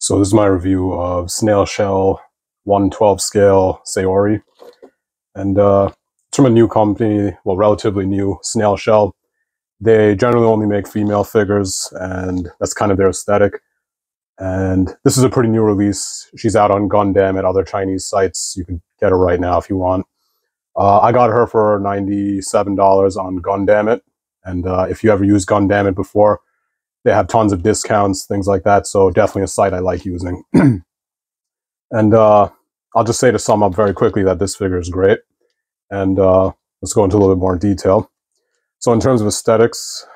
So this is my review of Snail Shell 1/12 scale Saori. And it's from a new company, well, relatively new, Snail Shell. They generally only make female figures, and that's kind of their aesthetic. And this is a pretty new release. She's out on Gundam at other Chinese sites. You can get her right now if you want. I got her for $97 on Gundamit. And if you ever used Gundamit before, they have tons of discounts, things like that. So definitely a site I like using. And I'll just say to sum up very quickly that this figure is great. And let's go into a little bit more detail. So in terms of aesthetics,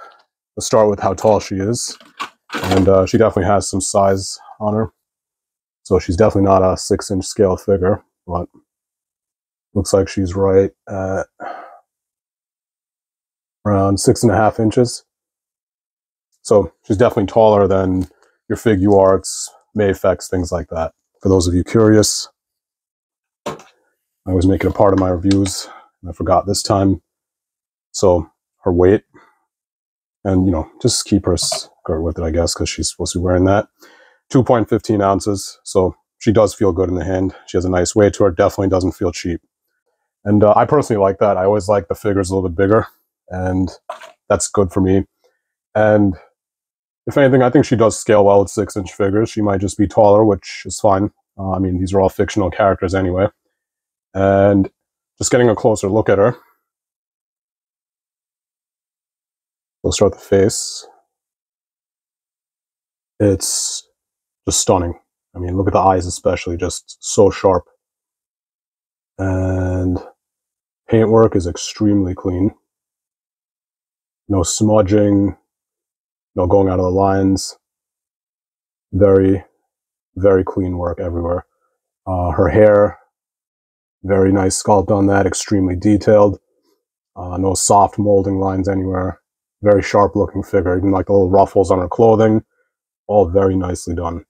let's start with how tall she is. And she definitely has some size on her. So she's definitely not a 6-inch scale figure, but looks like she's right at around 6.5 inches. So she's definitely taller than your Figuarts, Mafex, things like that. For those of you curious, I always make it a part of my reviews. I forgot this time. So her weight, and you know, just keep her skirt with it, I guess, because she's supposed to be wearing that. 2.15 ounces. So she does feel good in the hand. She has a nice weight to her. Definitely doesn't feel cheap. And I personally like that. I always like the figures a little bit bigger, and that's good for me. And if anything, I think she does scale well with 6-inch figures. She might just be taller, which is fine. I mean, these are all fictional characters anyway. And just getting a closer look at her. We'll start with the face. It's just stunning. I mean, look at the eyes especially, just so sharp. And paintwork is extremely clean. No smudging, no going out of the lines. Very, very clean work everywhere. Her hair, very nice sculpt on that, extremely detailed. No soft molding lines anywhere. Very sharp looking figure, even like the little ruffles on her clothing, all very nicely done.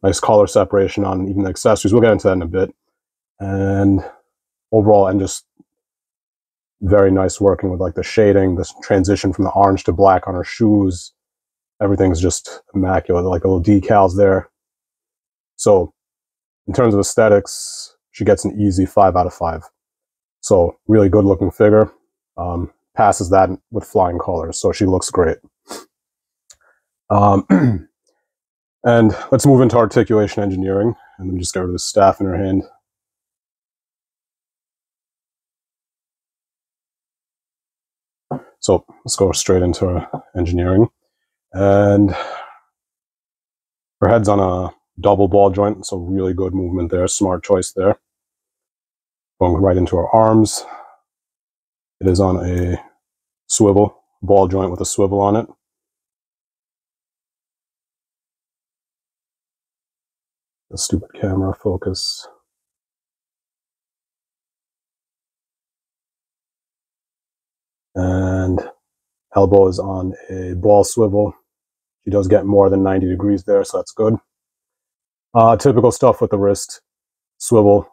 Nice color separation on even the accessories. We'll get into that in a bit. And overall, and just very nice working with like the shading, this transition from the orange to black on her shoes. Everything's just immaculate, like little decals there. So in terms of aesthetics, she gets an easy 5 out of 5. So really good looking figure. Passes that with flying colors, so she looks great. And let's move into articulation engineering, and then just get rid of the staff in her hand. So let's go straight into her engineering. And her head's on a double ball joint, so really good movement there, smart choice there. Going right into her arms. It is on a swivel, ball joint with a swivel on it. The stupid camera focus. And elbow is on a ball swivel. She does get more than 90 degrees there, so that's good. Typical stuff with the wrist. Swivel,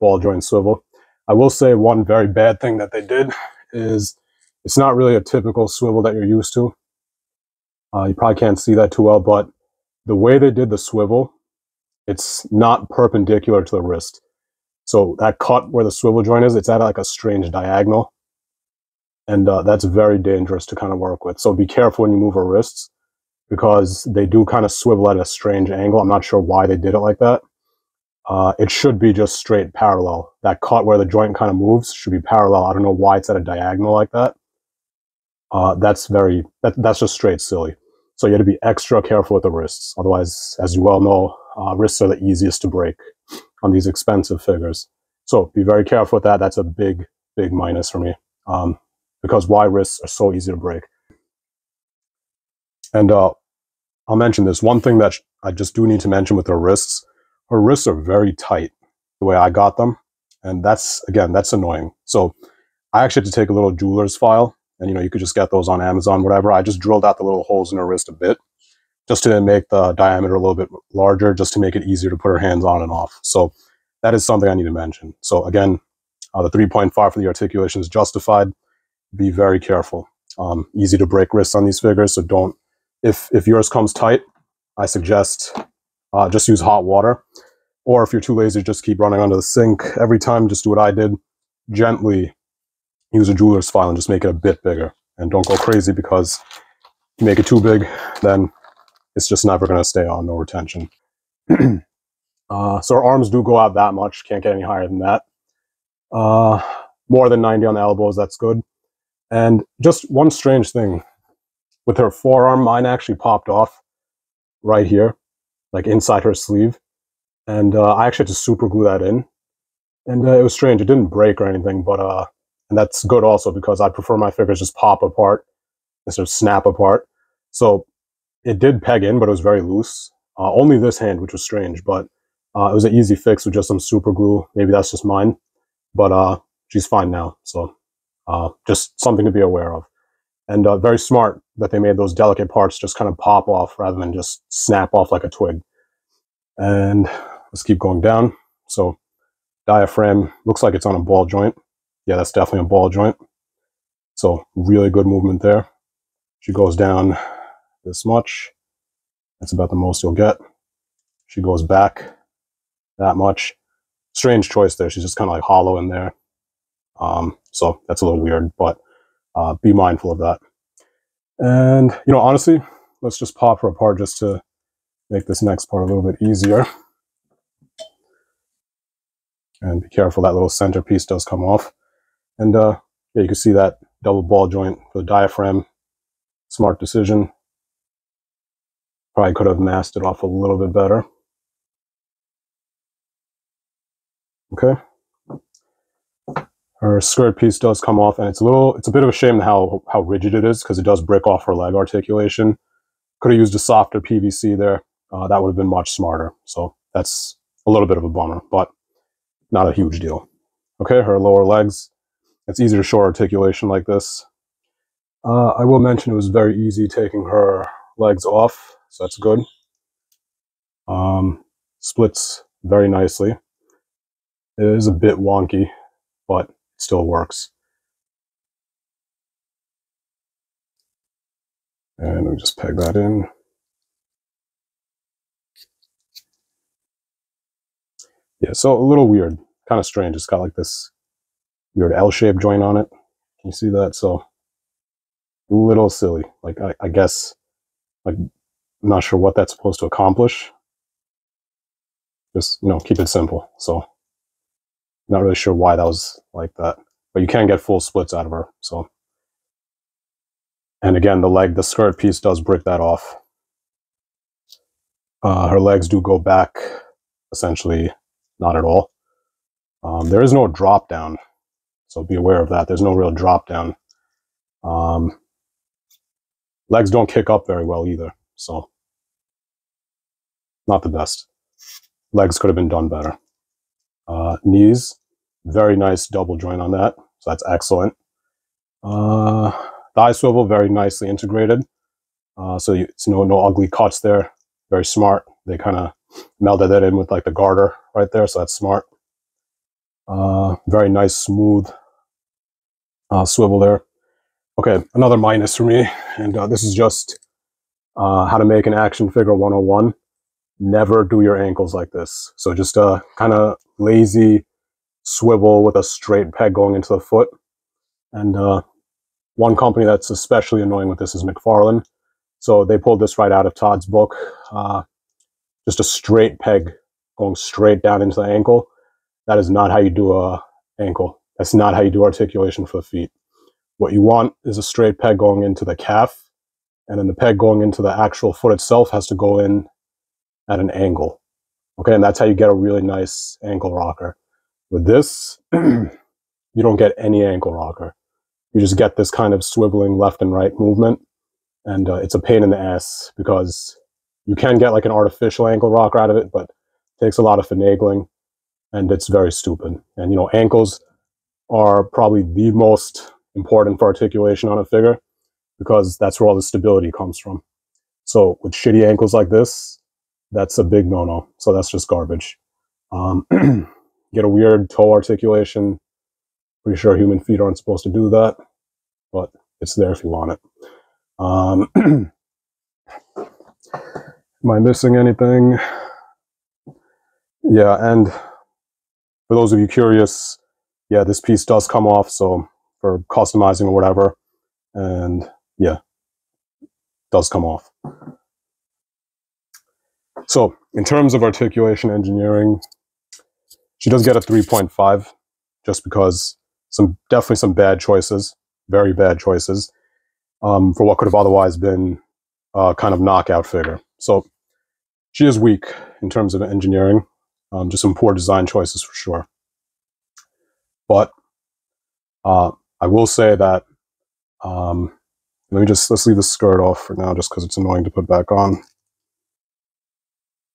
ball joint swivel. I will say one very bad thing that they did is it's not really a typical swivel that you're used to. You probably can't see that too well, but the way they did the swivel, it's not perpendicular to the wrist. So that cut where the swivel joint is, it's at like a strange diagonal. And that's very dangerous to kind of work with. So be careful when you move her wrists, because they do kind of swivel at a strange angle. I'm not sure why they did it like that. It should be just straight parallel. That cut where the joint kind of moves should be parallel. I don't know why it's at a diagonal like that. That's just straight silly. So you have to be extra careful with the wrists. Otherwise, as you well know, wrists are the easiest to break on these expensive figures. So be very careful with that. That's a big, big minus for me. Because why wrists are so easy to break. And I'll mention this. One thing that I just do need to mention with her wrists are very tight the way I got them. And that's, again, that's annoying. So I actually had to take a little jeweler's file, and you know, you could just get those on Amazon, whatever. I just drilled out the little holes in her wrist a bit, just to make the diameter a little bit larger, just to make it easier to put her hands on and off. So that is something I need to mention. So again, the 3.5 for the articulation is justified. Be very careful. Easy to break wrists on these figures, so don't, if yours comes tight, I suggest just use hot water. Or if you're too lazy, just keep running under the sink. Every time, just do what I did. Gently use a jeweler's file and just make it a bit bigger. And don't go crazy, because if you make it too big, then it's just never going to stay on, no retention. So our arms do go out that much. Can't get any higher than that. More than 90 on the elbows, that's good. And just one strange thing. With her forearm, mine actually popped off right here, like inside her sleeve. And I actually had to super glue that in. And it was strange. It didn't break or anything, but and that's good also, because I prefer my fingers just pop apart instead of snap apart. So it did peg in, but it was very loose. Only this hand, which was strange, but it was an easy fix with just some super glue. Maybe that's just mine, but she's fine now. So just something to be aware of. And very smart that they made those delicate parts just kind of pop off rather than just snap off like a twig. And let's keep going down. So diaphragm looks like it's on a ball joint. Yeah, that's definitely a ball joint. So really good movement there. She goes down this much. That's about the most you'll get. She goes back that much. Strange choice there. She's just kind of like hollow in there. So that's a little weird, but be mindful of that. And, you know, honestly, let's just pop her apart just to make this next part a little bit easier. And be careful, that little centerpiece does come off. And yeah, you can see that double ball joint for the diaphragm. Smart decision. Probably could have masked it off a little bit better. Okay. Her skirt piece does come off, and it's a bit of a shame how rigid it is, because it does break off her leg articulation. Could have used a softer PVC there. That would have been much smarter. So that's a little bit of a bummer, but not a huge deal. Okay, her lower legs. It's easy to show articulation like this. I will mention it was very easy taking her legs off, so that's good. Splits very nicely. It is a bit wonky, but it still works. And we just peg that in. Yeah, so a little weird, kind of strange. It's got like this weird L-shaped joint on it. Can you see that? So a little silly. Like I guess, like, I'm not sure what that's supposed to accomplish. Just, you know, keep it simple. So not really sure why that was like that, but you can get full splits out of her. So, and again, the skirt piece does break that off. Her legs do go back, essentially not at all. There is no drop down, so be aware of that. There's no real drop down. Legs don't kick up very well either, so not the best. Legs could have been done better. Knees, very nice double joint on that, so that's excellent. Thigh swivel, very nicely integrated. So it's no ugly cuts there. Very smart. They kind of melded that in with like the garter right there, so that's smart. Very nice, smooth swivel there. Okay, another minus for me, and this is just how to make an action figure 101. Never do your ankles like this. So just a kind of lazy swivel with a straight peg going into the foot. And one company that's especially annoying with this is McFarlane. So they pulled this right out of Todd's book. Just a straight peg going straight down into the ankle. That is not how you do a ankle. That's not how you do articulation for the feet. What you want is a straight peg going into the calf, and then the peg going into the actual foot itself has to go in at an angle. Okay, and that's how you get a really nice ankle rocker. With this, you don't get any ankle rocker. You just get this kind of swiveling left and right movement, and it's a pain in the ass, because you can get like an artificial ankle rocker out of it, but it takes a lot of finagling, and it's very stupid. And, you know, ankles are probably the most important for articulation on a figure, because that's where all the stability comes from. So with shitty ankles like this, that's a big no-no. So that's just garbage. Get a weird toe articulation. Pretty sure human feet aren't supposed to do that, but it's there if you want it. Am I missing anything? Yeah, and for those of you curious, yeah, this piece does come off, so for customizing or whatever, and yeah, does come off. So in terms of articulation engineering, she does get a 3.5, just because definitely some bad choices, very bad choices, for what could have otherwise been a kind of knockout figure. So she is weak in terms of engineering, just some poor design choices for sure. But I will say that, let's leave the skirt off for now, just because it's annoying to put back on.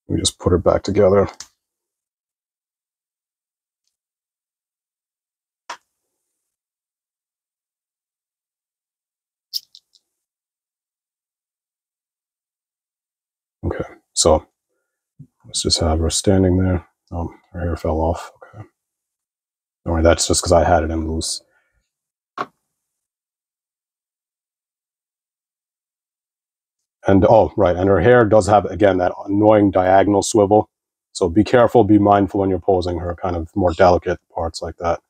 Let me just put her back together. Okay, so let's just have her standing there. Oh, her hair fell off. Okay. Don't worry, that's just because I had it in loose. And oh, right, and her hair does have, again, that annoying diagonal swivel. So be careful, be mindful when you're posing her kind of more delicate parts like that.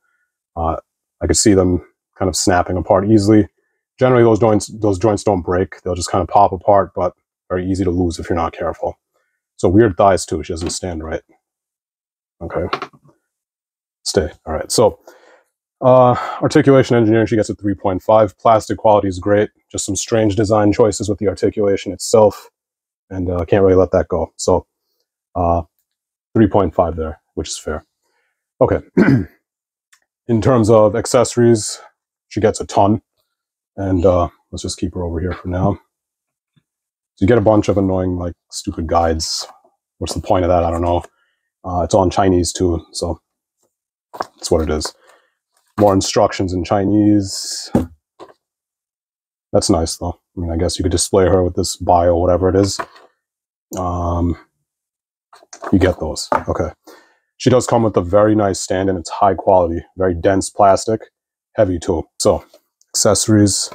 I could see them kind of snapping apart easily. Generally, those joints don't break. They'll just kind of pop apart, but very easy to lose if you're not careful. So weird thighs too. She doesn't stand right. Okay. Stay. All right. So articulation engineering, she gets a 3.5. Plastic quality is great. Just some strange design choices with the articulation itself, and can't really let that go. So 3.5 there, which is fair. Okay. In terms of accessories, she gets a ton, and let's just keep her over here for now. So you get a bunch of annoying, like, stupid guides. What's the point of that? I don't know. It's all in Chinese too, so that's what it is. More instructions in Chinese. That's nice, though. I mean, I guess you could display her with this bio, whatever it is. You get those. Okay. She does come with a very nice stand, and it's high quality, very dense plastic, heavy too. So, accessories.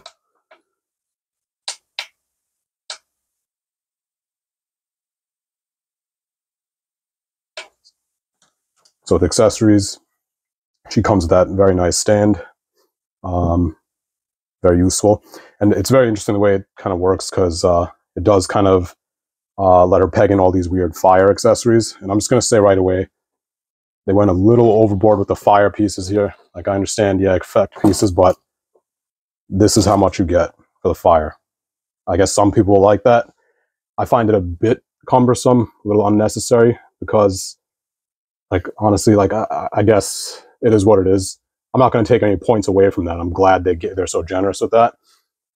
So with accessories, she comes with that very nice stand. Very useful. And it's very interesting the way it kind of works, because it does kind of let her peg in all these weird fire accessories. And I'm just going to say right away, they went a little overboard with the fire pieces here. Like, I understand, yeah, effect pieces, but this is how much you get for the fire. I guess some people will like that. I find it a bit cumbersome, a little unnecessary, because, like, honestly, like, I guess it is what it is. I'm not going to take any points away from that. I'm glad they're so generous with that.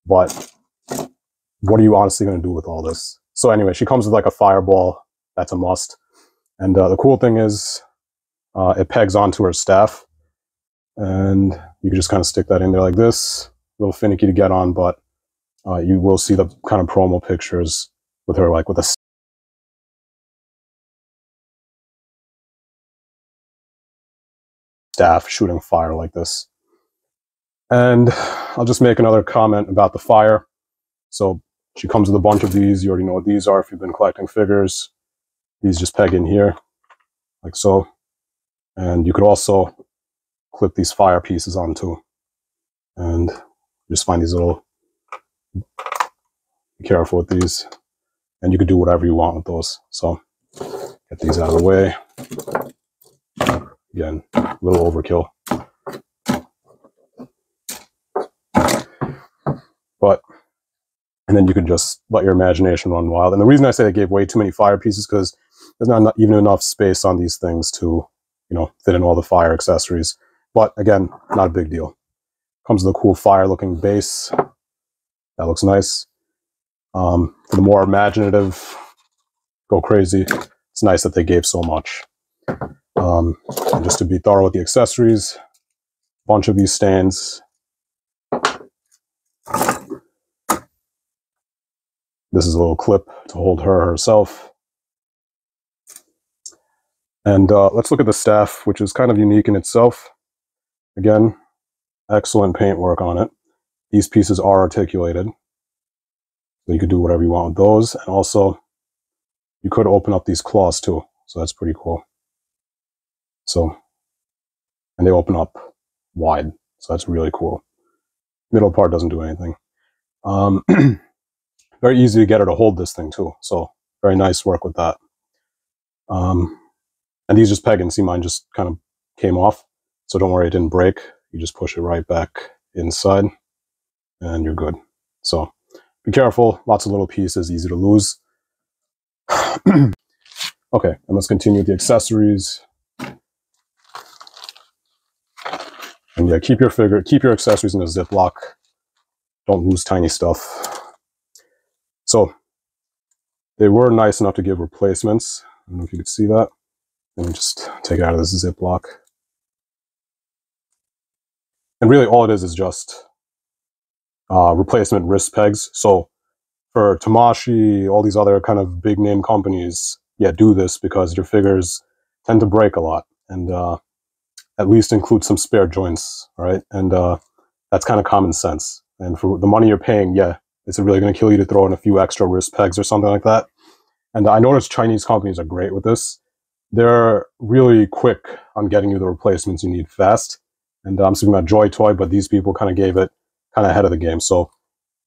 But what are you honestly going to do with all this? So anyway, she comes with like a fireball. That's a must. And the cool thing is, it pegs onto her staff, and you can just kind of stick that in there like this. A little finicky to get on, but you will see the kind of promo pictures with her, like with a staff shooting fire like this. And I'll just make another comment about the fire. So she comes with a bunch of these. You already know what these are if you've been collecting figures. These just peg in here, like so. And you could also clip these fire pieces onto, and just find these little, be careful with these, and you could do whatever you want with those. So get these out of the way. Again, a little overkill, but, and then you can just let your imagination run wild. And the reason I say they gave way too many fire pieces, because there's not even enough space on these things to, fit in all the fire accessories. But again, not a big deal. Comes with a cool fire looking base. That looks nice. For the more imaginative, go crazy, it's nice that they gave so much. And just to be thorough with the accessories, a bunch of these stands. This is a little clip to hold her herself. And let's look at the staff, which is kind of unique in itself. Again, excellent paintwork on it. These pieces are articulated, so you could do whatever you want with those. And also, you could open up these claws too, so that's pretty cool. So, and they open up wide. So that's really cool. Middle part doesn't do anything. Very easy to get her to hold this thing too. So very nice work with that. And these just peg in. See, mine just kind of came off. So don't worry, it didn't break. You just push it right back inside and you're good. So be careful. Lots of little pieces, easy to lose. Okay, and let's continue with the accessories. And yeah, keep your accessories in a Ziploc. Don't lose tiny stuff. So they were nice enough to give replacements. I don't know if you could see that. Let me just take it out of this Ziploc. And really all it is just replacement wrist pegs. So for Tamashii, all these other kind of big name companies, yeah, do this because your figures tend to break a lot. And at least include some spare joints, right? And that's kind of common sense. And for the money you're paying, yeah, is it really going to kill you to throw in a few extra wrist pegs or something like that? And I noticed Chinese companies are great with this. They're really quick on getting you the replacements you need fast. And I'm speaking about Joy Toy, but these people kind of gave it kind of ahead of the game. So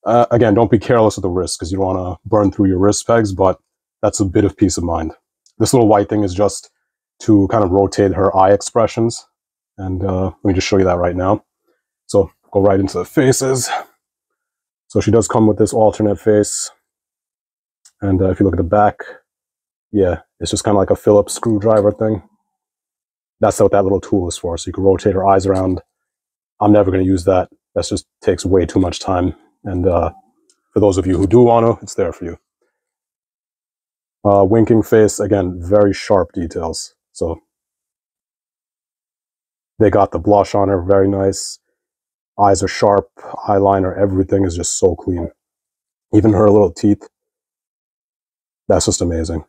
again, don't be careless with the wrist because you don't want to burn through your wrist pegs, but that's a bit of peace of mind. This little white thing is just to kind of rotate her eye expressions. And let me just show you that right now. So go right into the faces. So she does come with this alternate face. And if you look at the back, yeah, it's just kind of like a Phillips screwdriver thing. That's what that little tool is for. So you can rotate her eyes around. I'm never going to use that. That just takes way too much time. And for those of you who do want to, it's there for you. Winking face, again, very sharp details. So they got the blush on her, very nice. Eyes are sharp, eyeliner, everything is just so clean. Even her little teeth, that's just amazing.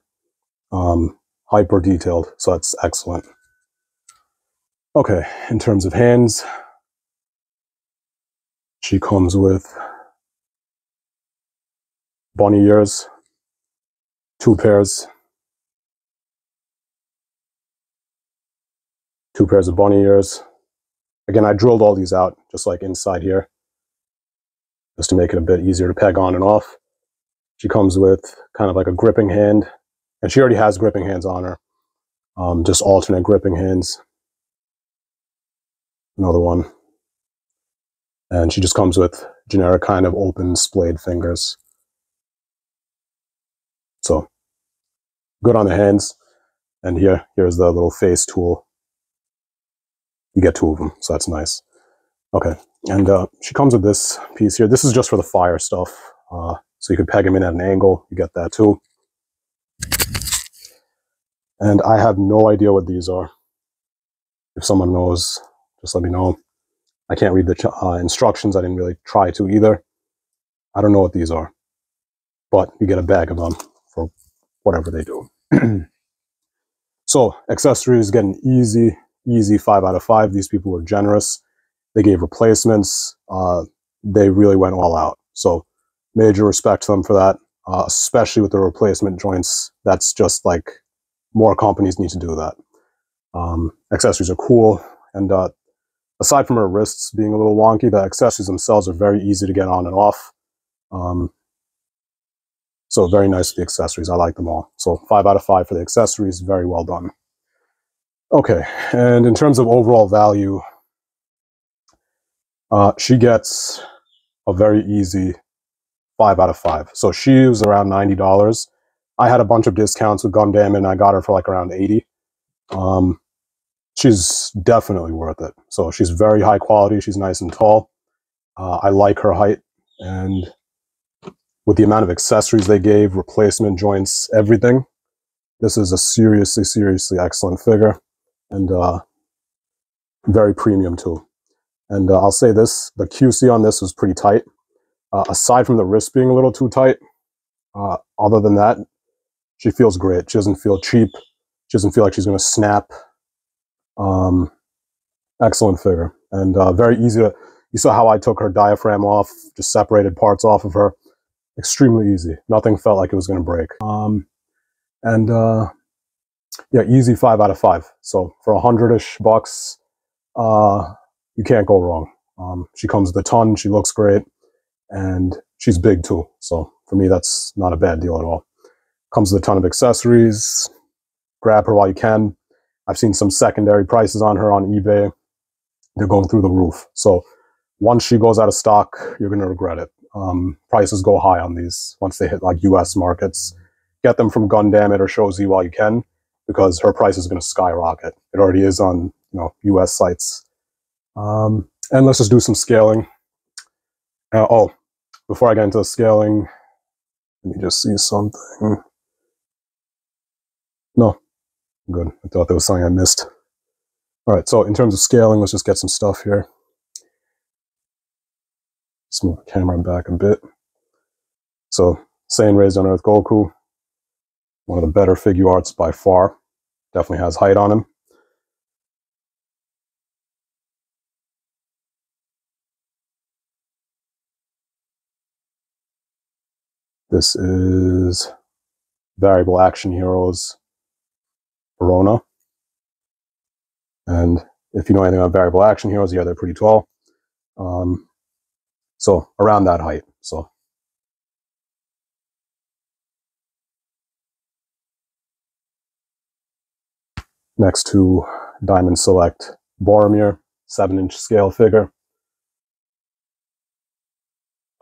Hyper detailed, so that's excellent. Okay, in terms of hands, she comes with bunny ears, 2 pairs. 2 pairs of bunny ears. Again, I drilled all these out, just like inside here, just to make it a bit easier to peg on and off. She comes with kind of like a gripping hand, and she already has gripping hands on her. Just alternate gripping hands. Another one. And she just comes with generic kind of open splayed fingers. So, good on the hands. And here's the little face tool. You get 2 of them, so that's nice. Okay, and she comes with this piece here. This is just for the fire stuff. So you could peg them in at an angle. You get that too. And I have no idea what these are. If someone knows, just let me know. I can't read the instructions. I didn't really try to either. I don't know what these are. But you get a bag of them for whatever they do. So, accessories, getting easy 5 out of 5. These people were generous. They gave replacements. They really went all out. So, major respect to them for that, especially with the replacement joints. That's just like more companies need to do that. Accessories are cool. And aside from her wrists being a little wonky, the accessories themselves are very easy to get on and off. So very nice with the accessories. I like them all. So 5 out of 5 for the accessories. Very well done. Okay, and in terms of overall value, she gets a very easy 5 out of 5. So she was around $90. I had a bunch of discounts with Gundam, and I got her for like around $80. She's definitely worth it. So she's very high quality. She's nice and tall. I like her height, and with the amount of accessories they gave, replacement joints, everything, this is a seriously excellent figure, and very premium too. And I'll say this, the QC on this was pretty tight. Aside from the wrist being a little too tight, other than that, she feels great. She doesn't feel cheap. She doesn't feel like she's going to snap. Excellent figure. And very easy to, you saw how I took her diaphragm off, just separated parts off of her. Extremely easy. Nothing felt like it was going to break. And Yeah, easy 5 out of 5. So for $100-ish, you can't go wrong. She comes with a ton. She looks great, and she's big too. So for me, that's not a bad deal at all. Comes with a ton of accessories. Grab her while you can. I've seen some secondary prices on her on eBay. They're going through the roof. So once she goes out of stock, you're going to regret it. Prices go high on these once they hit like US markets. Get them from Gundam or Shozi while you can, because her price is going to skyrocket. It already is on US sites. And let's just do some scaling. Oh, before I get into the scaling, let me just see something. No, good. I thought there was something I missed. All right, so in terms of scaling, let's just get some stuff here. Let's move the camera back a bit. So, Saiyan Raised on Earth Goku, one of the better figure arts by far. Definitely has height on him. This is Variable Action Heroes Verona. And if you know anything about Variable Action Heroes, yeah, they're pretty tall. So around that height. So next to Diamond Select Boromir, 7-inch scale figure.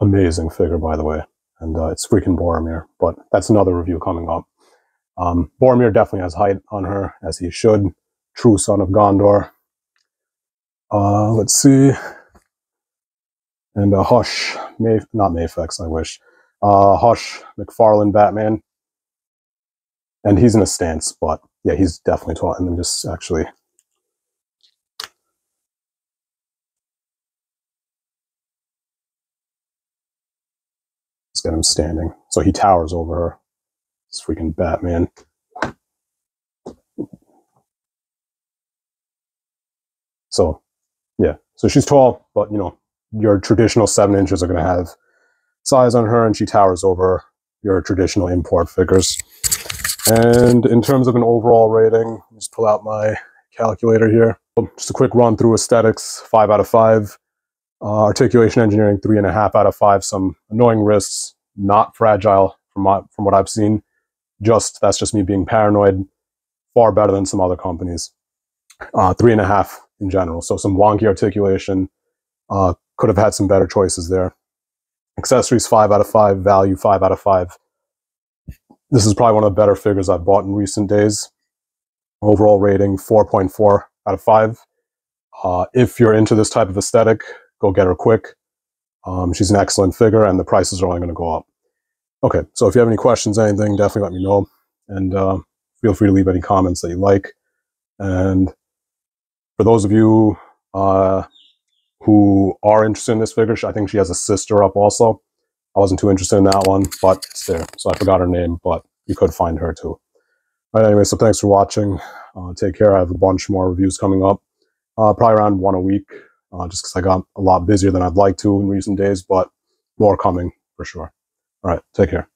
Amazing figure, by the way. And it's freaking Boromir, but that's another review coming up. Boromir definitely has height on her, as he should. True son of Gondor. Let's see. And Hush, not Mafex, I wish. Hush McFarlane Batman. And he's in a stance, but yeah, he's definitely tall. And then just actually... let's get him standing. So he towers over her. It's freaking Batman. So, yeah. So she's tall, but, your traditional 7 inches are going to have size on her, and she towers over your traditional import figures. And in terms of an overall rating, just pull out my calculator here. Just a quick run through aesthetics, 5 out of 5. Articulation engineering, 3.5 out of 5. Some annoying wrists, not fragile from what I've seen. That's just me being paranoid. Far better than some other companies. 3.5 in general. So some wonky articulation. Could have had some better choices there. Accessories, 5 out of 5. Value, 5 out of 5. This is probably one of the better figures I've bought in recent days. Overall rating, 4.4 out of 5. If you're into this type of aesthetic, go get her quick. She's an excellent figure, and the prices are only going to go up. Okay, so if you have any questions, anything, definitely let me know. And feel free to leave any comments that you like. And for those of you who are interested in this figure, I think she has a sister up also. I wasn't too interested in that one, but it's there. So I forgot her name, but you could find her too. All right, anyway, so thanks for watching. Take care. I have a bunch more reviews coming up. Probably around 1 a week, just because I got a lot busier than I'd like to in recent days, but more coming for sure. All right, take care.